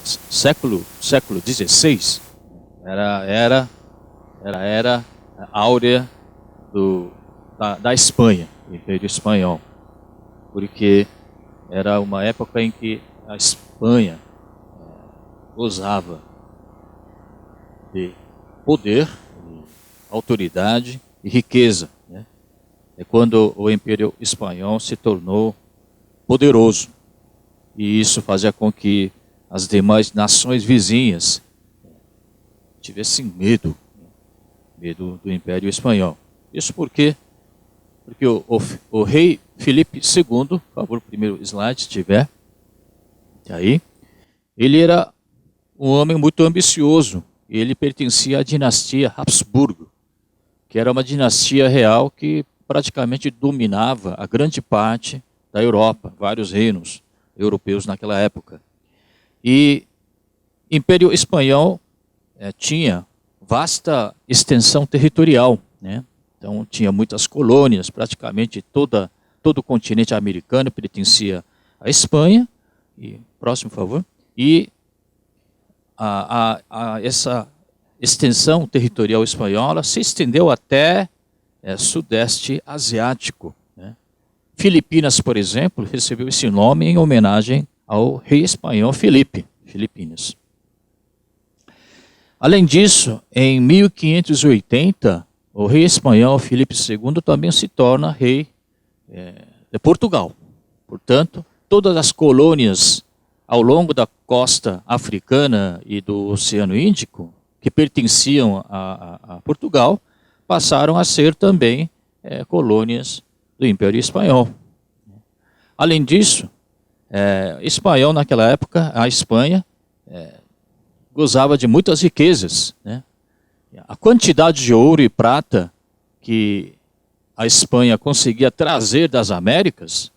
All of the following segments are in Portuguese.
século XVI, era a era áurea da Espanha, do Império Espanhol, porque era uma época em que a Espanha gozava de poder, de autoridade e riqueza, né? É quando o Império Espanhol se tornou poderoso, e isso fazia com que as demais nações vizinhas tivessem medo do Império Espanhol. Isso porque o rei Filipe II, por favor, o primeiro slide, se tiver, aí, ele era um homem muito ambicioso. Ele pertencia à dinastia Habsburgo, que era uma dinastia real que praticamente dominava a grande parte da Europa, vários reinos europeus naquela época. E o Império Espanhol tinha vasta extensão territorial, né? Então tinha muitas colônias, praticamente todo o continente americano pertencia à Espanha. E, próximo, por favor. E essa extensão territorial espanhola se estendeu até sudeste asiático, né? Filipinas, por exemplo, recebeu esse nome em homenagem ao rei espanhol Filipinas. Além disso, em 1580, o rei espanhol Filipe II também se torna rei de Portugal. Portanto, todas as colônias ao longo da costa africana e do Oceano Índico, que pertenciam a Portugal, passaram a ser também colônias do Império Espanhol. Além disso, espanhol naquela época, a Espanha gozava de muitas riquezas, né? A quantidade de ouro e prata que a Espanha conseguia trazer das Américas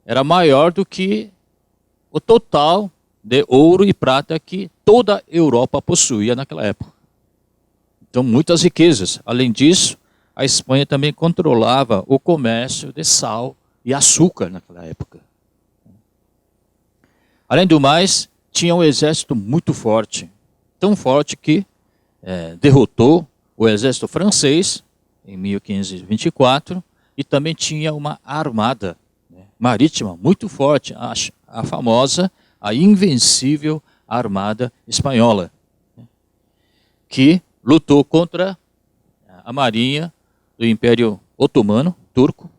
era maior do que o total de ouro e prata que toda a Europa possuía naquela época. Então, muitas riquezas. Além disso, a Espanha também controlava o comércio de sal e açúcar naquela época. Além do mais, tinha um exército muito forte, tão forte que derrotou o exército francês em 1524 e também tinha uma armada, né, marítima muito forte, a famosa, a invencível Armada Espanhola, né, que lutou contra a marinha do Império Otomano, turco,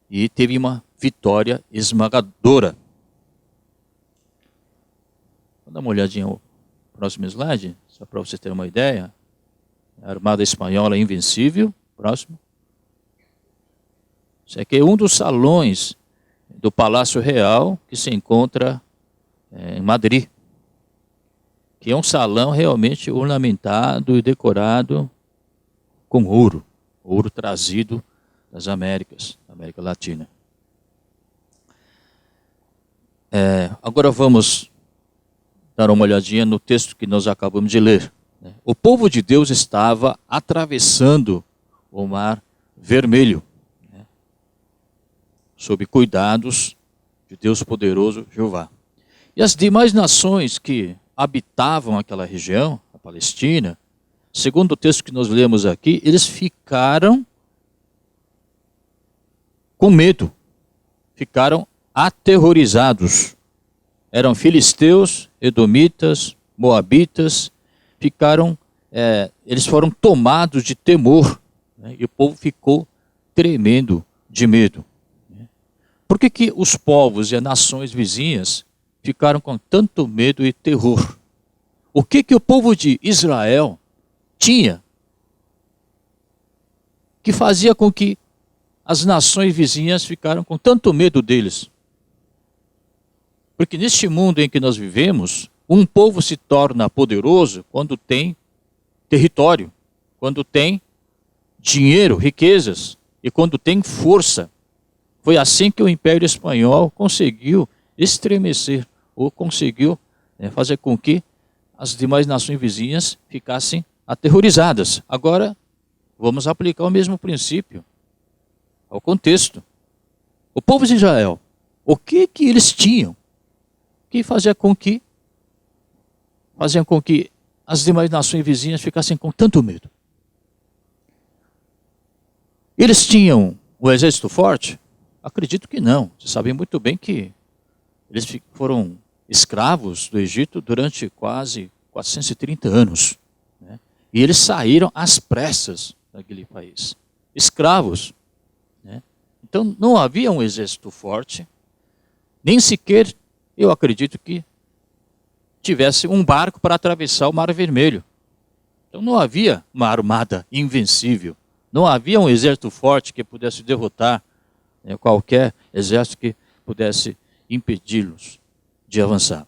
e teve uma vitória esmagadora. Vou dar uma olhadinha no próximo slide, só para vocês terem uma ideia. A Armada Espanhola invencível. Próximo. Isso aqui é um dos salões do Palácio Real que se encontra em Madrid, que é um salão realmente ornamentado e decorado com ouro trazido das Américas, da América Latina. Agora vamos dar uma olhadinha no texto que nós acabamos de ler. O povo de Deus estava atravessando o Mar Vermelho, né, sob cuidados de Deus poderoso, Jeová. E as demais nações que habitavam aquela região, a Palestina, segundo o texto que nós lemos aqui, eles ficaram com medo, ficaram aterrorizados. Eram filisteus, edomitas, moabitas, eles foram tomados de temor, né, e o povo ficou tremendo de medo. Por que os povos e as nações vizinhas ficaram com tanto medo e terror? O que o povo de Israel tinha que fazia com que as nações vizinhas ficaram com tanto medo deles? Porque neste mundo em que nós vivemos, um povo se torna poderoso quando tem território, quando tem dinheiro, riquezas e quando tem força. Foi assim que o Império Espanhol conseguiu estremecer, ou conseguiu fazer com que as demais nações vizinhas ficassem aterrorizadas. Agora, vamos aplicar o mesmo princípio ao contexto. O povo de Israel, o que eles tinham que fazia com que faziam com que as demais nações vizinhas ficassem com tanto medo. Eles tinham um exército forte? Acredito que não. Vocês sabem muito bem que eles foram escravos do Egito durante quase 430 anos. Né? E eles saíram às pressas daquele país. Escravos. Né? Então não havia um exército forte, nem sequer, eu acredito que, tivesse um barco para atravessar o Mar Vermelho. Então não havia uma armada invencível. Não havia um exército forte que pudesse derrotar qualquer exército que pudesse impedi-los de avançar.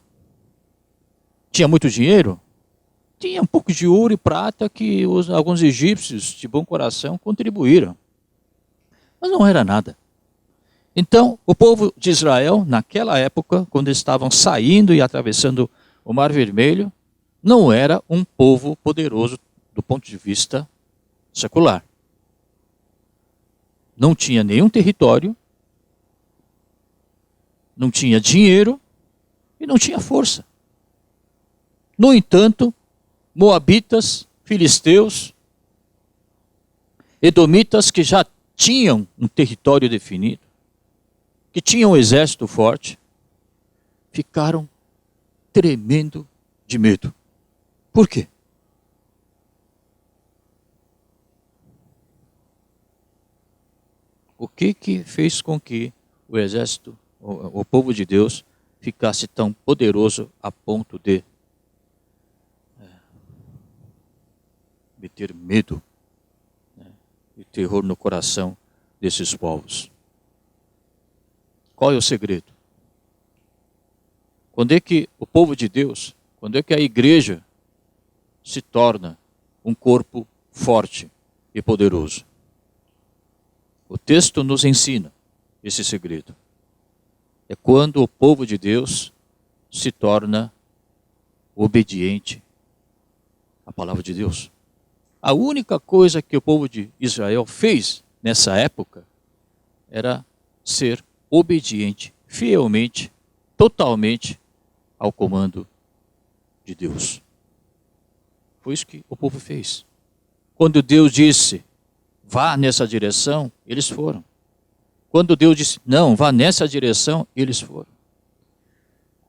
Tinha muito dinheiro? Tinha um pouco de ouro e prata que alguns egípcios de bom coração contribuíram. Mas não era nada. Então, o povo de Israel, naquela época, quando estavam saindo e atravessando o Mar Vermelho, não era um povo poderoso do ponto de vista secular. Não tinha nenhum território, não tinha dinheiro e não tinha força. No entanto, moabitas, filisteus, edomitas que já tinham um território definido, que tinham um exército forte, ficaram tremendo de medo. Por quê? O que fez com que o exército, o povo de Deus, ficasse tão poderoso a ponto de meter medo e terror no coração desses povos? Qual é o segredo? Quando é que o povo de Deus, quando é que a igreja se torna um corpo forte e poderoso? O texto nos ensina esse segredo. É quando o povo de Deus se torna obediente à palavra de Deus. A única coisa que o povo de Israel fez nessa época era ser obediente, fielmente, totalmente ao comando de Deus. Foi isso que o povo fez. Quando Deus disse, vá nessa direção, eles foram. Quando Deus disse, não, vá nessa direção, eles foram.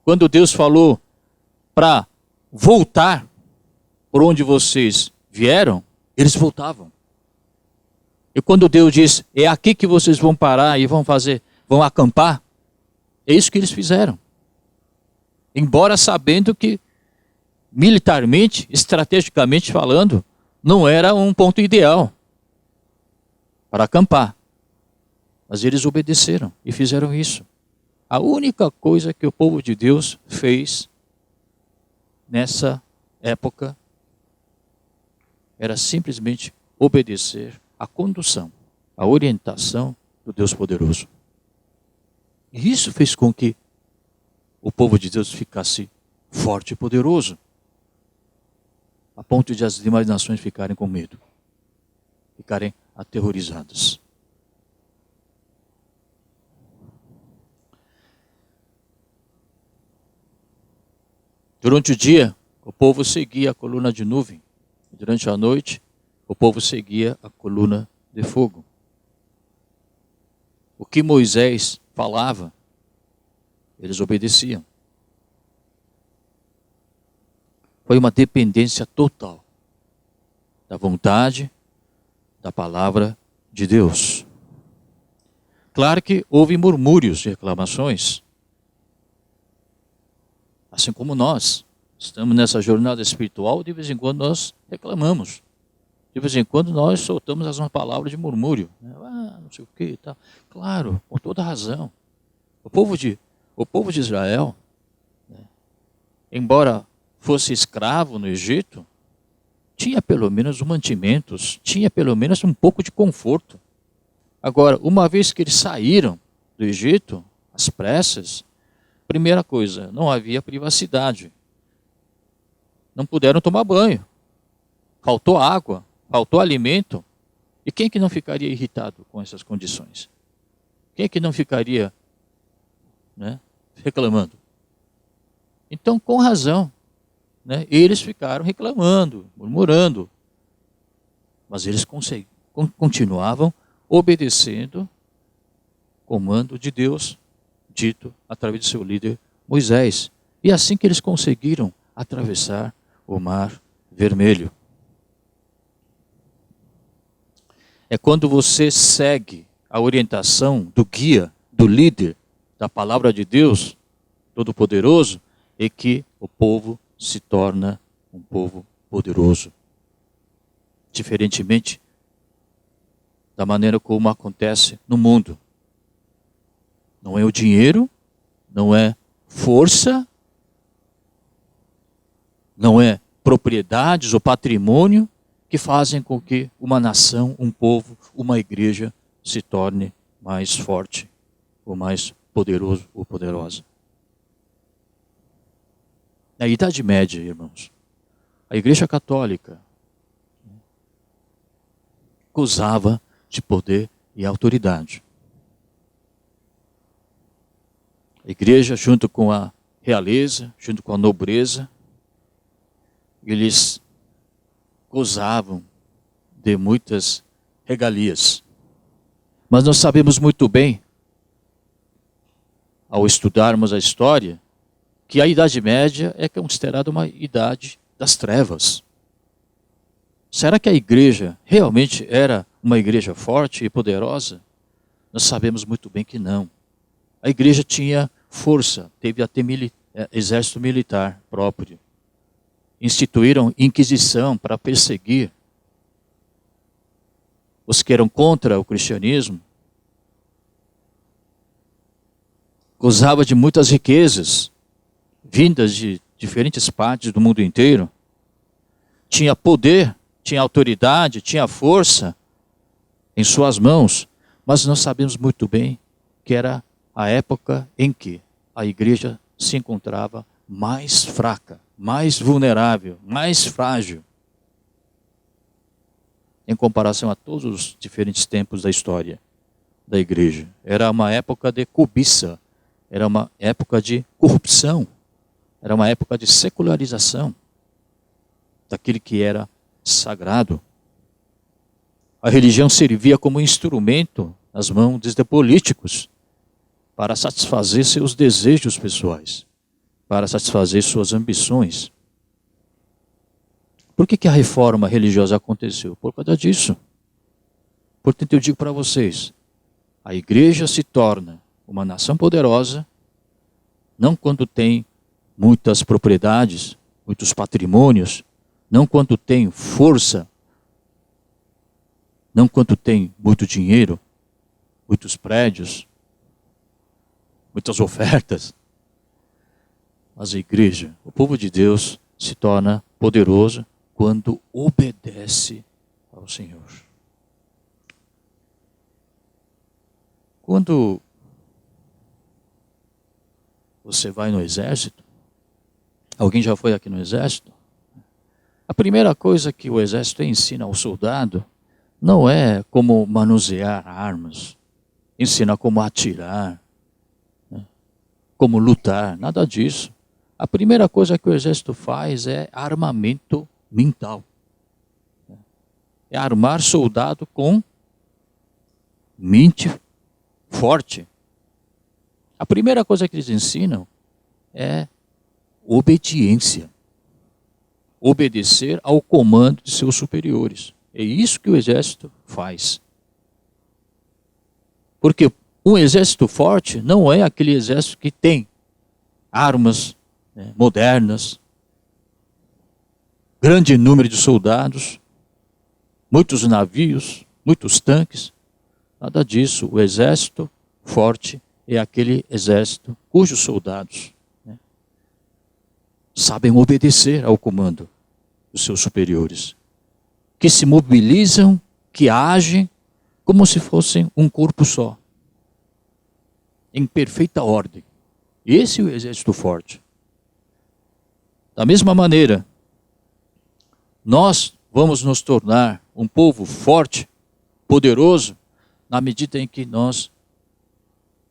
Quando Deus falou para voltar por onde vocês vieram, eles voltavam. E quando Deus disse, é aqui que vocês vão parar e vão acampar, é isso que eles fizeram. Embora sabendo que, militarmente, estrategicamente falando, não era um ponto ideal para acampar. Mas eles obedeceram e fizeram isso. A única coisa que o povo de Deus fez nessa época era simplesmente obedecer à condução, à orientação do Deus poderoso. E isso fez com que o povo de Deus ficasse forte e poderoso, a ponto de as demais nações ficarem com medo, ficarem aterrorizadas. Durante o dia, o povo seguia a coluna de nuvem. Durante a noite, o povo seguia a coluna de fogo. O que Moisés falava, eles obedeciam. Foi uma dependência total da vontade, da palavra de Deus. Claro que houve murmúrios e reclamações. Assim como nós estamos nessa jornada espiritual, de vez em quando nós reclamamos. De vez em quando nós soltamos as palavras de murmúrio. Não sei o que e tal. Claro, com toda razão. O povo de Israel, embora fosse escravo no Egito, tinha pelo menos mantimentos, tinha pelo menos um pouco de conforto. Agora, uma vez que eles saíram do Egito, às pressas, primeira coisa, não havia privacidade. Não puderam tomar banho. Faltou água, faltou alimento. E quem que não ficaria irritado com essas condições? Quem que não ficaria reclamando? Então, com razão, né? Eles ficaram reclamando, murmurando, mas eles continuavam obedecendo o comando de Deus, dito através do seu líder Moisés. E é assim que eles conseguiram atravessar o Mar Vermelho. É quando você segue a orientação do guia, do líder, da palavra de Deus Todo-Poderoso, é que o povo se torna um povo poderoso. Diferentemente da maneira como acontece no mundo. Não é o dinheiro, não é força, não é propriedades ou patrimônio que fazem com que uma nação, um povo, uma igreja se torne mais forte, ou mais poderoso ou poderosa. Na Idade Média, irmãos, a Igreja Católica gozava de poder e autoridade. A igreja, junto com a realeza, junto com a nobreza, eles gozavam de muitas regalias. Mas nós sabemos muito bem, ao estudarmos a história, que a Idade Média é considerada uma idade das trevas. Será que a igreja realmente era uma igreja forte e poderosa? Nós sabemos muito bem que não. A igreja tinha força, teve até exército militar próprio. Instituíram inquisição para perseguir os que eram contra o cristianismo. Gozava de muitas riquezas, vindas de diferentes partes do mundo inteiro. Tinha poder, tinha autoridade, tinha força em suas mãos. Mas nós sabemos muito bem que era a época em que a igreja se encontrava mais fraca, mais vulnerável, mais frágil, em comparação a todos os diferentes tempos da história da igreja. Era uma época de cobiça, era uma época de corrupção, era uma época de secularização daquilo que era sagrado. A religião servia como instrumento nas mãos de políticos para satisfazer seus desejos pessoais, para satisfazer suas ambições. Por que a reforma religiosa aconteceu? Por causa disso. Portanto, eu digo para vocês, a igreja se torna uma nação poderosa, não quando tem muitas propriedades, muitos patrimônios, não quando tem força, não quando tem muito dinheiro, muitos prédios, muitas ofertas. Mas a igreja, o povo de Deus, se torna poderoso quando obedece ao Senhor. Quando você vai no exército, alguém já foi aqui no exército? A primeira coisa que o exército ensina ao soldado não é como manusear armas, ensina como atirar, né? Como lutar, nada disso. A primeira coisa que o exército faz é armamento mental. É armar soldado com mente forte. A primeira coisa que eles ensinam é obediência. Obedecer ao comando de seus superiores. É isso que o exército faz. Porque um exército forte não é aquele exército que tem armas, né, modernas, grande número de soldados, muitos navios, muitos tanques. Nada disso. O exército forte é aquele exército cujos soldados, né, sabem obedecer ao comando dos seus superiores, que se mobilizam, que agem como se fossem um corpo só, em perfeita ordem. Esse é o exército forte. Da mesma maneira, nós vamos nos tornar um povo forte, poderoso, na medida em que nós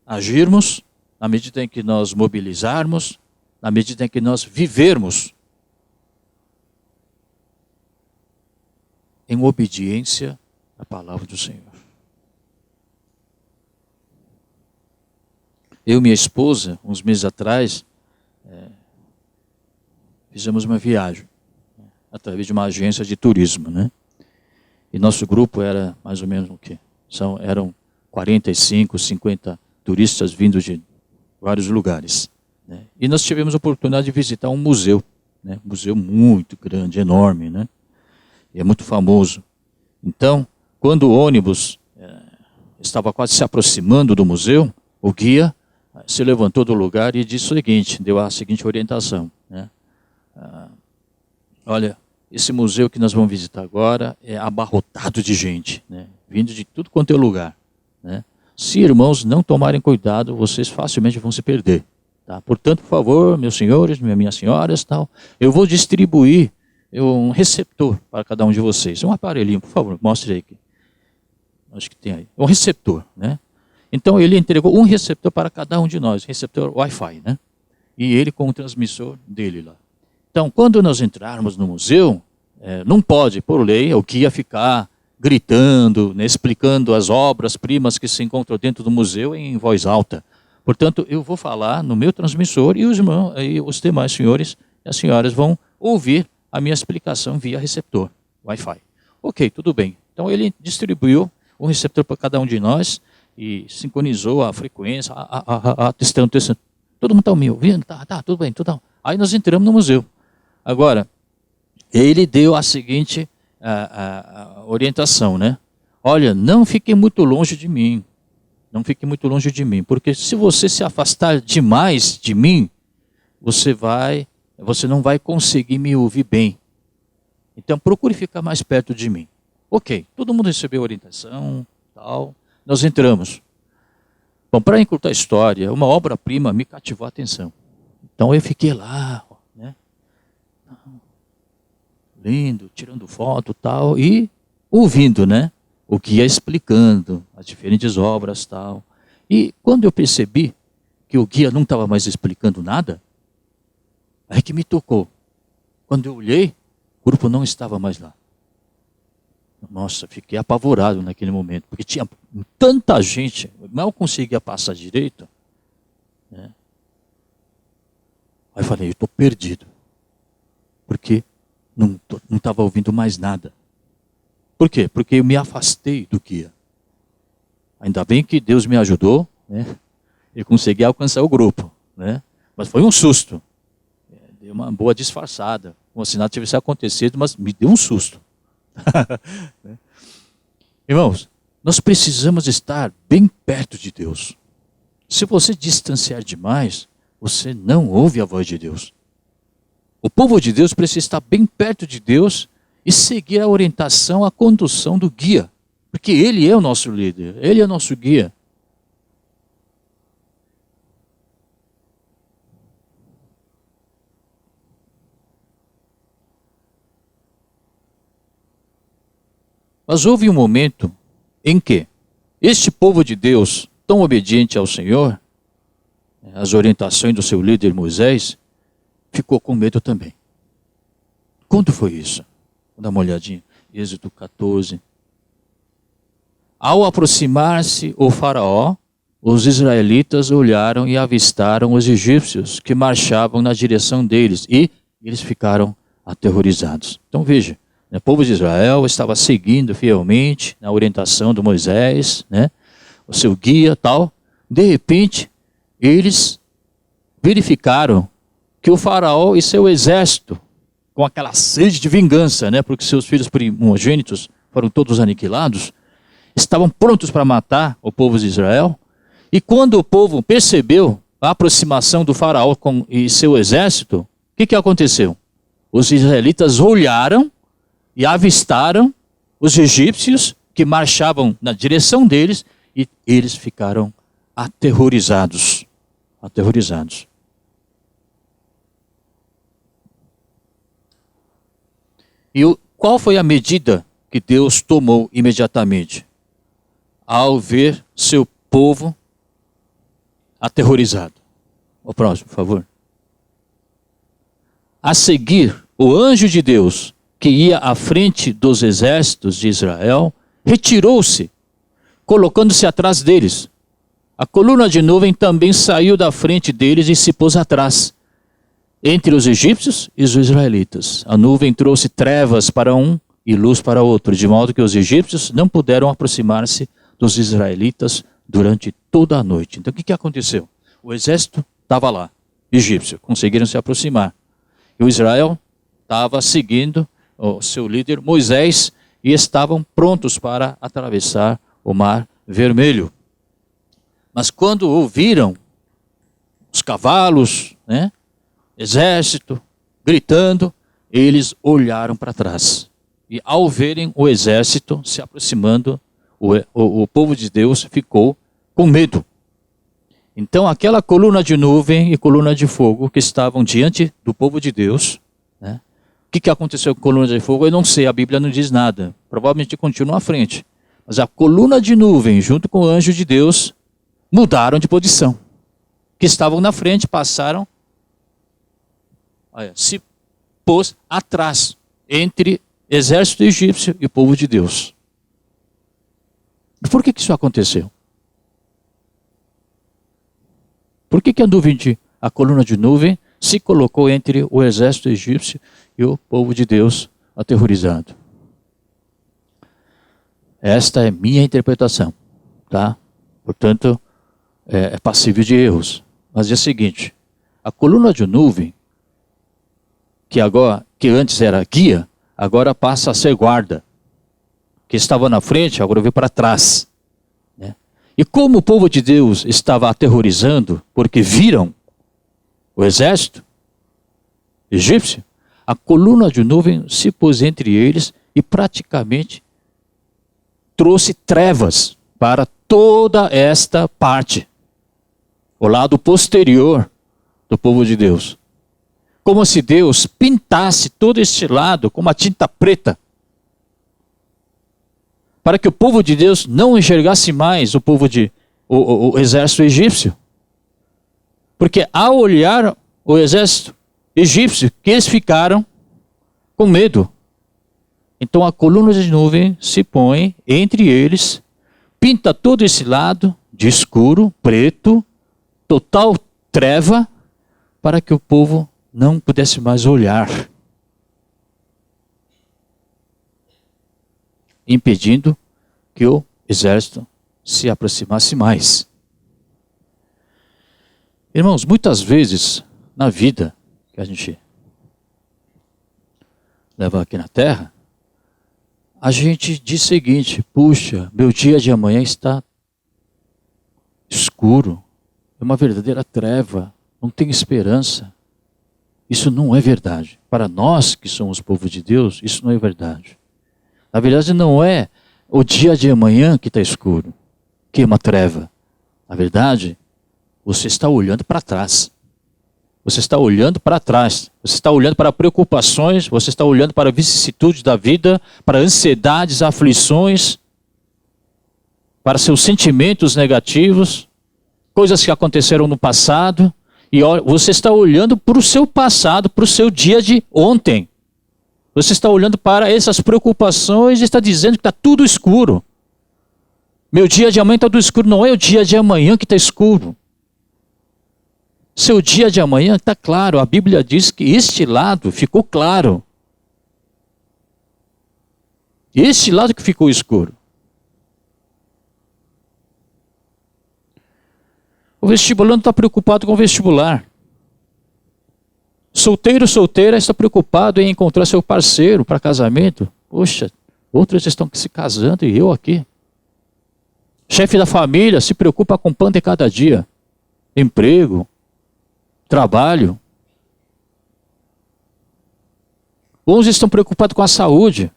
agirmos, na medida em que nós mobilizarmos, na medida em que nós vivermos em obediência à palavra do Senhor. Eu e minha esposa, uns meses atrás, fizemos uma viagem, através de uma agência de turismo, né? E nosso grupo era mais ou menos o quê? Eram 45, 50 turistas vindos de vários lugares, né? E nós tivemos a oportunidade de visitar um museu, né? Um museu muito grande, enorme, né? E é muito famoso. Então, quando o ônibus estava quase se aproximando do museu, o guia se levantou do lugar e disse o seguinte, deu a seguinte orientação, né? Olha, esse museu que nós vamos visitar agora é abarrotado de gente, né? Vindo de tudo quanto é lugar, né? Se irmãos não tomarem cuidado, vocês facilmente vão se perder, tá? Portanto, por favor, meus senhores, minhas senhoras, tal, eu vou distribuir um receptor para cada um de vocês. Um aparelhinho, por favor, mostre aí. Acho que tem aí. Um receptor, né? Então ele entregou um receptor para cada um de nós, receptor Wi-Fi, né? E ele com o transmissor dele lá. Então, quando nós entrarmos no museu, não pode, por lei, o guia ficar gritando, né, explicando as obras-primas que se encontram dentro do museu em voz alta. Portanto, eu vou falar no meu transmissor e os demais senhores e as senhoras vão ouvir a minha explicação via receptor Wi-Fi. Ok, tudo bem. Então ele distribuiu um receptor para cada um de nós e sincronizou a frequência, testando. Todo mundo está me ouvindo? Tá, tudo bem, tudo. Aí nós entramos no museu. Agora, ele deu a seguinte orientação, né? Olha, não fique muito longe de mim. Não fique muito longe de mim, porque se você se afastar demais de mim, você não vai conseguir me ouvir bem. Então procure ficar mais perto de mim. Ok, todo mundo recebeu a orientação, tal. Nós entramos. Bom, para encurtar a história, uma obra-prima me cativou a atenção. Então eu fiquei lá, né? Lendo, tirando foto, tal, e ouvindo, né? O guia explicando as diferentes obras, tal. E quando eu percebi que o guia não estava mais explicando nada, aí que me tocou. Quando eu olhei, o grupo não estava mais lá. Nossa, fiquei apavorado naquele momento, porque tinha tanta gente, mal conseguia passar direito, né? Aí eu falei, eu estou perdido, porque não estava ouvindo mais nada. Por quê? Porque eu me afastei do guia. Ainda bem que Deus me ajudou, né? Eu consegui alcançar o grupo, né? Mas foi um susto. Deu uma boa disfarçada, como se nada tivesse acontecido, mas me deu um susto. Irmãos, nós precisamos estar bem perto de Deus. Se você distanciar demais, você não ouve a voz de Deus. O povo de Deus precisa estar bem perto de Deus e seguir a orientação, a condução do guia, porque ele é o nosso líder, ele é o nosso guia. Mas houve um momento em que este povo de Deus, tão obediente ao Senhor, às orientações do seu líder Moisés, ficou com medo também. Quando foi isso? Vou dar uma olhadinha. Êxodo 14. Ao aproximar-se o faraó, os israelitas olharam e avistaram os egípcios que marchavam na direção deles e eles ficaram aterrorizados. Então veja, o povo de Israel estava seguindo fielmente na orientação de Moisés, né? O seu guia, tal. De repente, eles verificaram que o faraó e seu exército, com aquela sede de vingança, né? Porque seus filhos primogênitos foram todos aniquilados, estavam prontos para matar o povo de Israel. E quando o povo percebeu a aproximação do faraó e seu exército, o que aconteceu? Os israelitas olharam e avistaram os egípcios que marchavam na direção deles e eles ficaram aterrorizados. Aterrorizados. E qual foi a medida que Deus tomou imediatamente? Ao ver seu povo aterrorizado. O próximo, por favor. A seguir, o anjo de Deus que ia à frente dos exércitos de Israel, retirou-se, colocando-se atrás deles. A coluna de nuvem também saiu da frente deles e se pôs atrás, entre os egípcios e os israelitas. A nuvem trouxe trevas para um e luz para outro, de modo que os egípcios não puderam aproximar-se dos israelitas durante toda a noite. Então o que aconteceu? O exército estava lá, egípcio, conseguiram se aproximar. E o Israel estava seguindo o seu líder Moisés e estavam prontos para atravessar o Mar Vermelho. Mas quando ouviram os cavalos, exército, gritando, eles olharam para trás. E ao verem o exército se aproximando, o povo de Deus ficou com medo. Então aquela coluna de nuvem e coluna de fogo que estavam diante do povo de Deus, o que aconteceu com a coluna de fogo? Eu não sei, a Bíblia não diz nada. Provavelmente continua à frente. Mas a coluna de nuvem junto com o anjo de Deus mudaram de posição. Que estavam na frente, passaram, se pôs atrás, entre exército egípcio e o povo de Deus. E por que isso aconteceu? Por que a coluna de nuvem se colocou entre o exército egípcio e o povo de Deus aterrorizado? Esta é minha interpretação, tá? Portanto, é passível de erros. Mas é o seguinte, a coluna de nuvem, que antes era guia, agora passa a ser guarda. Que estava na frente, agora veio para trás. E como o povo de Deus estava aterrorizando, porque viram o exército egípcio, a coluna de nuvem se pôs entre eles e praticamente trouxe trevas para toda esta parte, o lado posterior do povo de Deus. Como se Deus pintasse todo este lado com uma tinta preta, para que o povo de Deus não enxergasse mais o exército egípcio. Porque ao olhar o exército egípcio, que eles ficaram com medo. Então a coluna de nuvem se põe entre eles, pinta todo esse lado de escuro, preto, total treva, para que o povo não pudesse mais olhar, impedindo que o exército se aproximasse mais. Irmãos, muitas vezes na vida que a gente leva aqui na terra, a gente diz o seguinte: puxa, meu dia de amanhã está escuro, é uma verdadeira treva, não tem esperança. Isso não é verdade. Para nós que somos povo de Deus, isso não é verdade. Na verdade, não é o dia de amanhã que está escuro, que é uma treva. Na verdade, você está olhando para trás. Você está olhando para trás. Você está olhando para preocupações, você está olhando para vicissitudes da vida, para ansiedades, aflições, para seus sentimentos negativos, coisas que aconteceram no passado. E você está olhando para o seu passado, para o seu dia de ontem. Você está olhando para essas preocupações e está dizendo que está tudo escuro. Meu dia de amanhã está tudo escuro. Não é o dia de amanhã que está escuro. Seu dia de amanhã está claro. A Bíblia diz que este lado ficou claro. Este lado que ficou escuro. O vestibulando está preocupado com o vestibular. Solteiro, solteira está preocupado em encontrar seu parceiro para casamento. Poxa, outros estão se casando e eu aqui. Chefe da família se preocupa com o pão de cada dia. Emprego, trabalho. Uns estão preocupados com a saúde.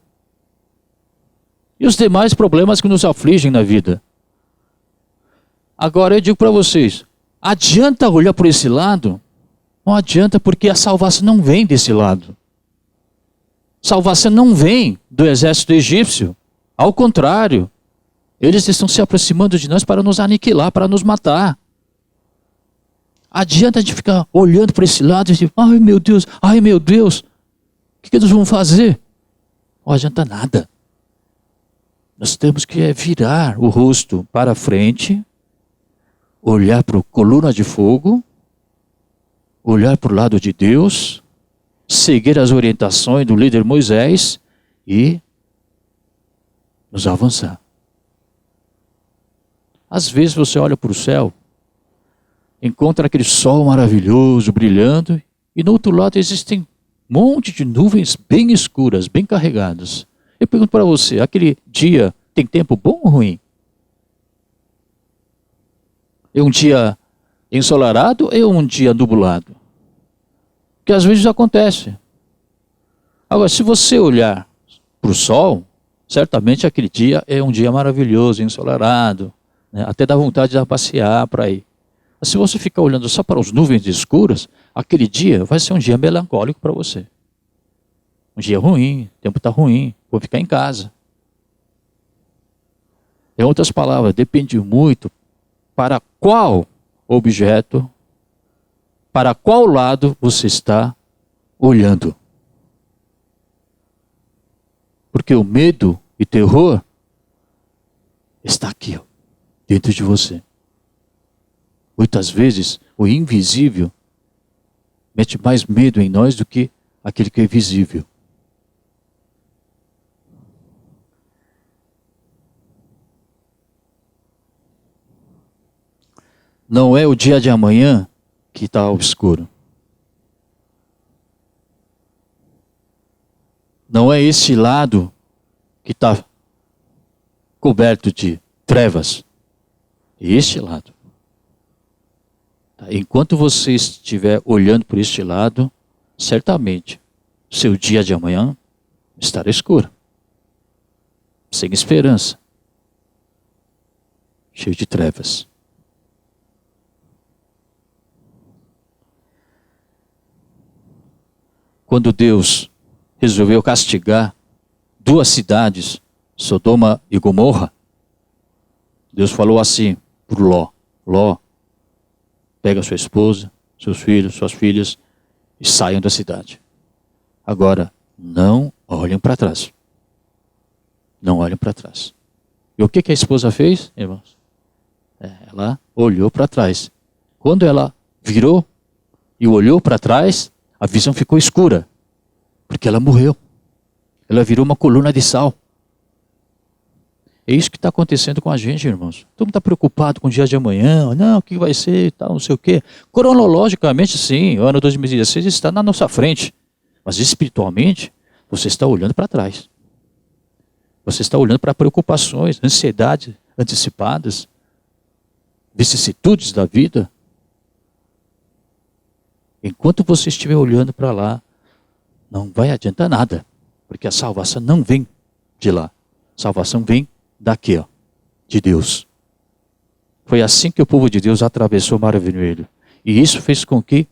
E os demais problemas que nos afligem na vida. Agora eu digo para vocês, adianta olhar por esse lado? Não adianta, porque a salvação não vem desse lado. Salvação não vem do exército egípcio. Ao contrário, eles estão se aproximando de nós para nos aniquilar, para nos matar. Adianta a gente ficar olhando para esse lado e dizer, ai meu Deus, o que eles vão fazer? Não adianta nada. Nós temos que virar o rosto para frente, olhar para a coluna de fogo, olhar para o lado de Deus, seguir as orientações do líder Moisés e nos avançar. Às vezes você olha para o céu, encontra aquele sol maravilhoso, brilhando, e no outro lado existem um monte de nuvens bem escuras, bem carregadas. Eu pergunto para você, aquele dia tem tempo bom ou ruim? É um dia ensolarado ou é um dia nublado? Que às vezes acontece. Agora, se você olhar para o sol, certamente aquele dia é um dia maravilhoso, ensolarado, né? Até dá vontade de passear para ir. Mas se você ficar olhando só para as nuvens escuras, aquele dia vai ser um dia melancólico para você. Um dia ruim, o tempo está ruim, vou ficar em casa. Em outras palavras, depende muito para qual objeto, para qual lado você está olhando. Porque o medo e terror está aqui, ó, dentro de você. Muitas vezes, o invisível mete mais medo em nós do que aquele que é visível. Não é o dia de amanhã que está obscuro. Não é esse lado que está coberto de trevas. É este lado. Enquanto você estiver olhando por este lado, certamente seu dia de amanhã estará escuro. Sem esperança. Cheio de trevas. Quando Deus resolveu castigar duas cidades, Sodoma e Gomorra, Deus falou assim para Ló: Ló, pega sua esposa, seus filhos, suas filhas e saiam da cidade. Agora, não olhem para trás. Não olhem para trás. E o que a esposa fez, irmãos? Ela olhou para trás. Quando ela virou e olhou para trás, a visão ficou escura. Porque ela morreu. Ela virou uma coluna de sal. É isso que está acontecendo com a gente, irmãos. Todo mundo está preocupado com o dia de amanhã. Não, o que vai ser, tal, não sei o quê. Cronologicamente, sim, o ano 2016 está na nossa frente. Mas espiritualmente, você está olhando para trás. Você está olhando para preocupações, ansiedades antecipadas, vicissitudes da vida. Enquanto você estiver olhando para lá, não vai adiantar nada. Porque a salvação não vem de lá. A salvação vem daqui, ó, de Deus. Foi assim que o povo de Deus atravessou o Mar Vermelho. E isso fez com que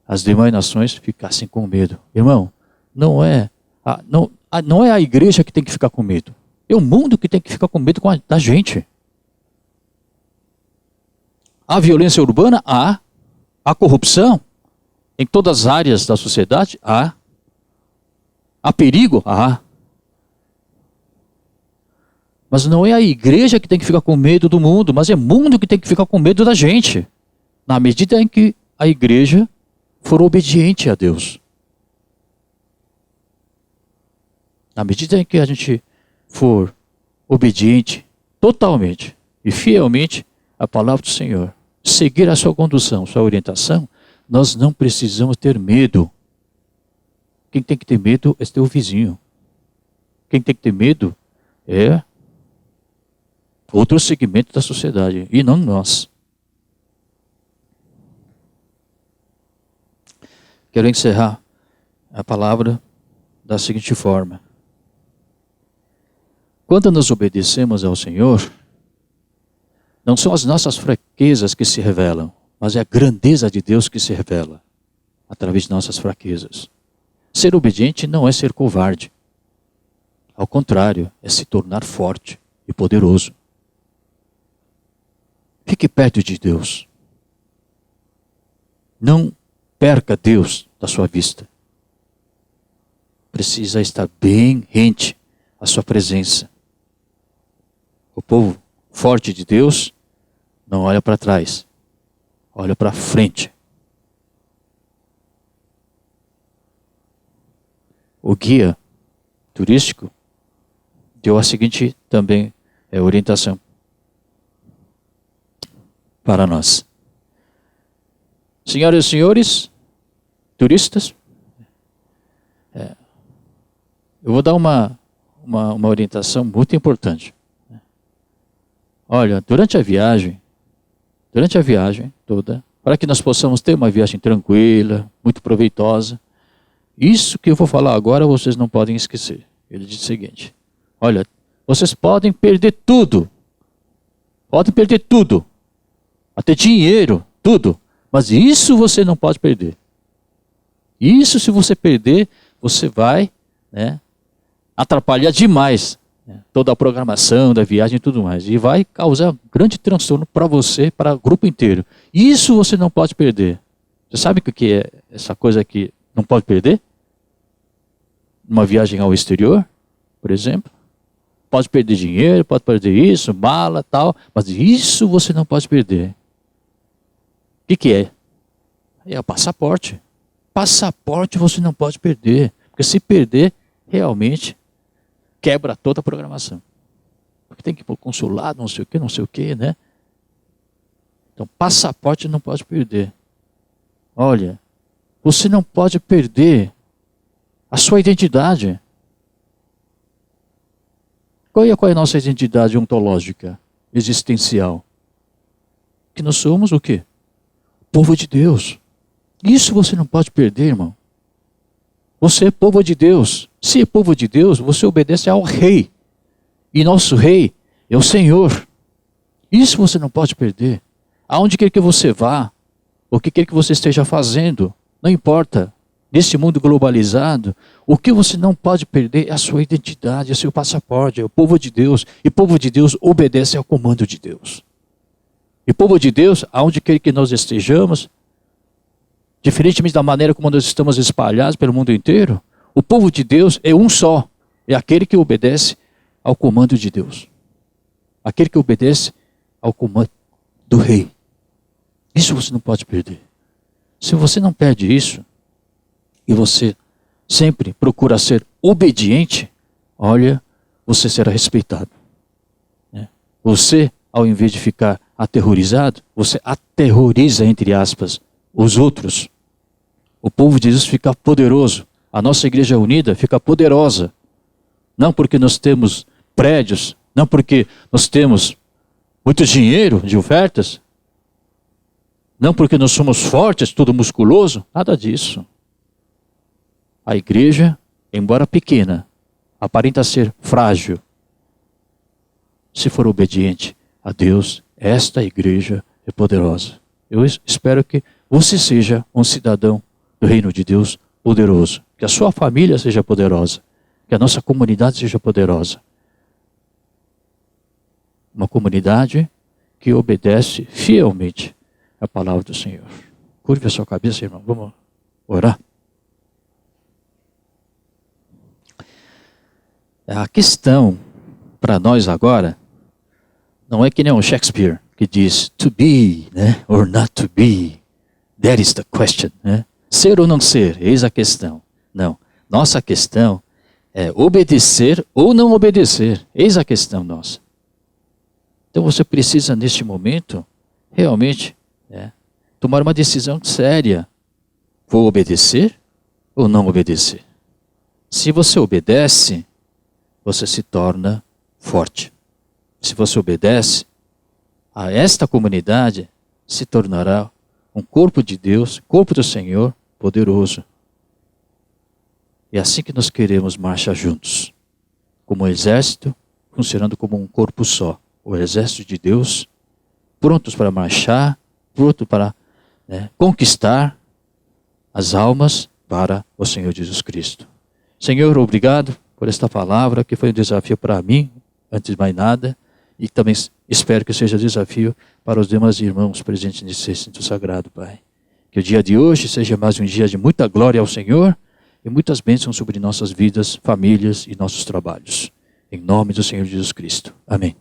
as demais nações ficassem com medo. Irmão, não é a igreja que tem que ficar com medo. É o mundo que tem que ficar com medo da gente. Há violência urbana? Há. Há corrupção? Em todas as áreas da sociedade? Há. Há perigo? Há. Mas não é a igreja que tem que ficar com medo do mundo, mas é o mundo que tem que ficar com medo da gente. Na medida em que a igreja for obediente a Deus. Na medida em que a gente for obediente totalmente e fielmente à palavra do Senhor, seguir a sua condução, sua orientação, nós não precisamos ter medo. Quem tem que ter medo é teu vizinho. Quem tem que ter medo é outro segmento da sociedade, e não nós. Quero encerrar a palavra da seguinte forma. Quando nós obedecemos ao Senhor, não são as nossas fraquezas que se revelam, mas é a grandeza de Deus que se revela através de nossas fraquezas. Ser obediente não é ser covarde. Ao contrário, é se tornar forte e poderoso. Fique perto de Deus. Não perca Deus da sua vista. precisa estar bem rente à sua presença. O povo forte de Deus não olha para trás, olha para frente. O guia turístico deu a seguinte também orientação para nós. Senhoras e senhores, turistas, eu vou dar uma orientação muito importante. Olha, durante a viagem toda, para que nós possamos ter uma viagem tranquila, muito proveitosa, isso que eu vou falar agora vocês não podem esquecer. Ele diz o seguinte: olha, vocês podem perder tudo, até dinheiro, tudo, mas isso você não pode perder. Isso, se você perder, você vai, atrapalhar demais toda a programação da viagem e tudo mais, e vai causar grande transtorno para você, para o grupo inteiro. Isso você não pode perder. Você sabe o que é essa coisa que não pode perder? Uma viagem ao exterior, por exemplo. Pode perder dinheiro, pode perder isso, mala, tal, mas isso você não pode perder. O que é? É o passaporte. Passaporte você não pode perder, porque se perder, realmente quebra toda a programação. Porque tem que ir para o consulado, não sei o que, né? Então, passaporte não pode perder. Olha, você não pode perder a sua identidade. Qual é a nossa identidade ontológica, existencial? Que nós somos o quê? Povo de Deus. Isso você não pode perder, irmão. Você é povo de Deus. Se é povo de Deus, você obedece ao Rei. E nosso Rei é o Senhor. Isso você não pode perder. Aonde quer que você vá, o que quer que você esteja fazendo, não importa. Nesse mundo globalizado, o que você não pode perder é a sua identidade, é o seu passaporte, é o povo de Deus. E o povo de Deus obedece ao comando de Deus. E o povo de Deus, aonde quer que nós estejamos, diferentemente da maneira como nós estamos espalhados pelo mundo inteiro, o povo de Deus é um só. É aquele que obedece ao comando de Deus. Aquele que obedece ao comando do Rei. Isso você não pode perder. Se você não perde isso, e você sempre procura ser obediente, olha, você será respeitado. Você, ao invés de ficar aterrorizado, você aterroriza, entre aspas, os outros. O povo de Deus fica poderoso. A nossa igreja unida fica poderosa. Não porque nós temos prédios, não porque nós temos muito dinheiro de ofertas, não porque nós somos fortes, tudo musculoso, nada disso. A igreja, embora pequena, aparenta ser frágil. Se for obediente a Deus, esta igreja é poderosa. Eu espero que você seja um cidadão do reino de Deus poderoso. Que a sua família seja poderosa. Que a nossa comunidade seja poderosa. Uma comunidade que obedece fielmente a palavra do Senhor. Curve a sua cabeça, irmão. Vamos orar. A questão para nós agora não é que nem o Shakespeare que diz to be, or not to be. That is the question, Ser ou não ser, eis a questão. Não, nossa questão é obedecer ou não obedecer. Eis a questão nossa. Então você precisa neste momento realmente tomar uma decisão séria. Vou obedecer ou não obedecer? Se você obedece, você se torna forte. Se você obedece, a esta comunidade se tornará um corpo de Deus, corpo do Senhor, poderoso. É assim que nós queremos marchar juntos. Como um exército, funcionando como um corpo só. O exército de Deus, prontos para marchar, pronto para conquistar as almas para o Senhor Jesus Cristo. Senhor, obrigado por esta palavra que foi um desafio para mim, antes de mais nada, e também espero que seja desafio para os demais irmãos presentes nesse recinto sagrado, Pai. Que o dia de hoje seja mais um dia de muita glória ao Senhor, e muitas bênçãos sobre nossas vidas, famílias e nossos trabalhos. Em nome do Senhor Jesus Cristo. Amém.